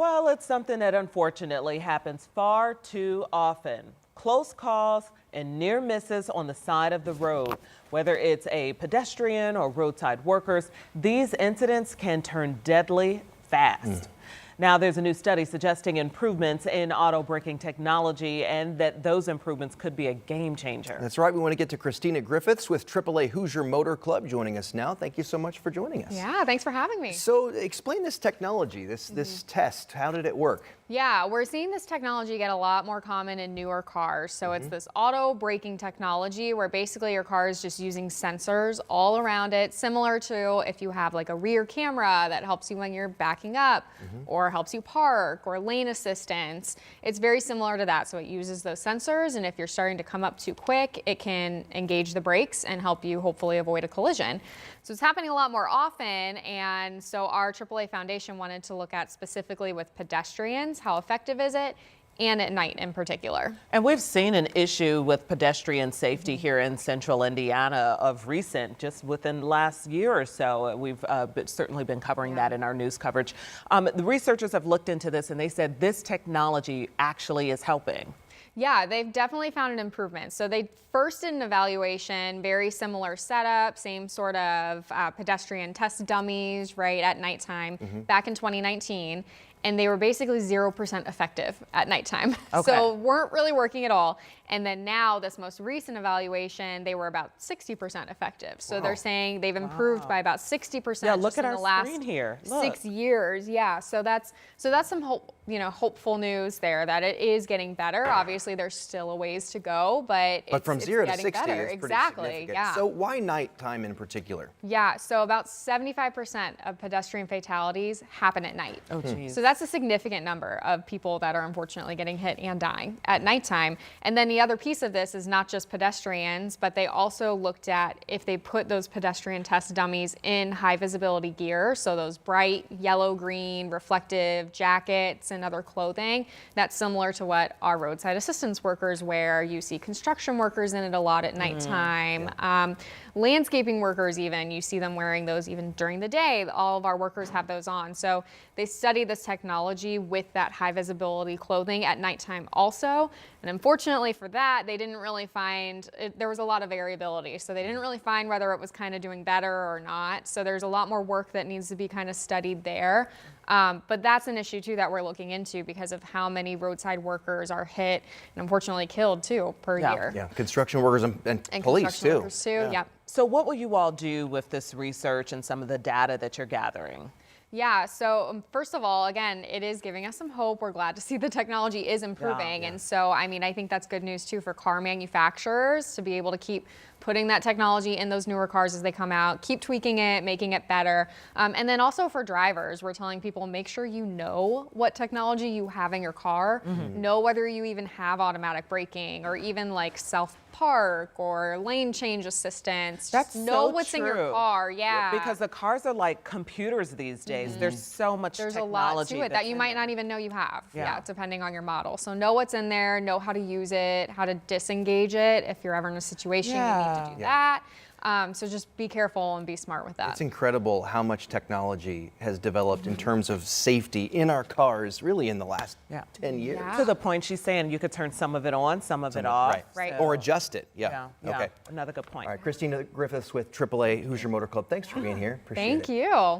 Well, it's something that unfortunately happens far too often. Close calls and near misses on the side of the road. Whether it's a pedestrian or roadside workers, these incidents can turn deadly fast. Now, there's a new study suggesting improvements in auto braking technology and that those improvements could be a game changer. That's right. We want to get to Christina Griffiths with AAA Hoosier Motor Club joining us now. Thank you so much for joining us. Yeah, thanks for having me. So explain this technology, this test. How did it work? Yeah, we're seeing this technology get a lot more common in newer cars. So it's this auto braking technology where basically your car is just using sensors all around it, similar to if you have like a rear camera that helps you when you're backing up or helps you park or lane assistance. It's very similar to that. So it uses those sensors, and if you're starting to come up too quick, it can engage the brakes and help you hopefully avoid a collision. So it's happening a lot more often, and so our AAA Foundation wanted to look at specifically with pedestrians, how effective is it, and at night in particular. And we've seen an issue with pedestrian safety here in central Indiana of recent, just within the last year or so. We've certainly been covering that in our news coverage. The researchers have looked into this and they said this technology actually is helping. Yeah, they've definitely found an improvement. So they first did an evaluation, very similar setup, same sort of pedestrian test dummies, right, at nighttime back in 2019. And they were basically 0% effective at nighttime. Okay. So weren't really working at all. And then now this most recent evaluation, they were about 60% effective. So they're saying they've improved by about 60% Yeah, look just at in our the last screen here. Look. 6 years. Yeah, so that's some hopeful news there that it is getting better. Obviously, there's still a ways to go, but from 0 to getting 60 better. is pretty Exactly. significant. Yeah. So why nighttime in particular? Yeah, so about 75% of pedestrian fatalities happen at night. Oh, geez. So that's a significant number of people that are unfortunately getting hit and dying at nighttime. And then the other piece of this is not just pedestrians, but they also looked at if they put those pedestrian test dummies in high visibility gear, so those bright yellow, green, reflective jackets and other clothing. That's similar to what our roadside assistance workers wear. You see construction workers in it a lot at nighttime. Landscaping workers even, you see them wearing those even during the day. All of our workers have those on. So they studied this technology with that high visibility clothing at nighttime also. And unfortunately for that, they didn't really find, there was a lot of variability. So they didn't really find whether it was kind of doing better or not. So there's a lot more work that needs to be kind of studied there. But that's an issue too that we're looking into because of how many roadside workers are hit and unfortunately killed too per year. Yeah, construction workers and police construction too. Workers too. Yep. So what will you all do with this research and some of the data that you're gathering? Yeah, so first of all, again, it is giving us some hope. We're glad to see the technology is improving. And so, I mean, I think that's good news too for car manufacturers to be able to keep putting that technology in those newer cars as they come out, keep tweaking it, making it better. And then also for drivers, we're telling people make sure you know what technology you have in your car, know whether you even have automatic braking or even like self-park or lane change assistance. That's Just know so what's in your true. car. Yeah. Because the cars are like computers these days. There's so much There's a technology lot to it that you might not even know you have. Yeah, depending on your model. So know what's in there, know how to use it, how to disengage it if you're ever in a situation you need to do that. So just be careful and be smart with that. It's incredible how much technology has developed in terms of safety in our cars really in the last 10 years. To the point she's saying you could turn some of it on, some of it off. Right. Or adjust it. Okay. Another good point. All right, Christina Griffiths with AAA Hoosier Motor Club. Thanks for being here. Appreciate it. Thank you.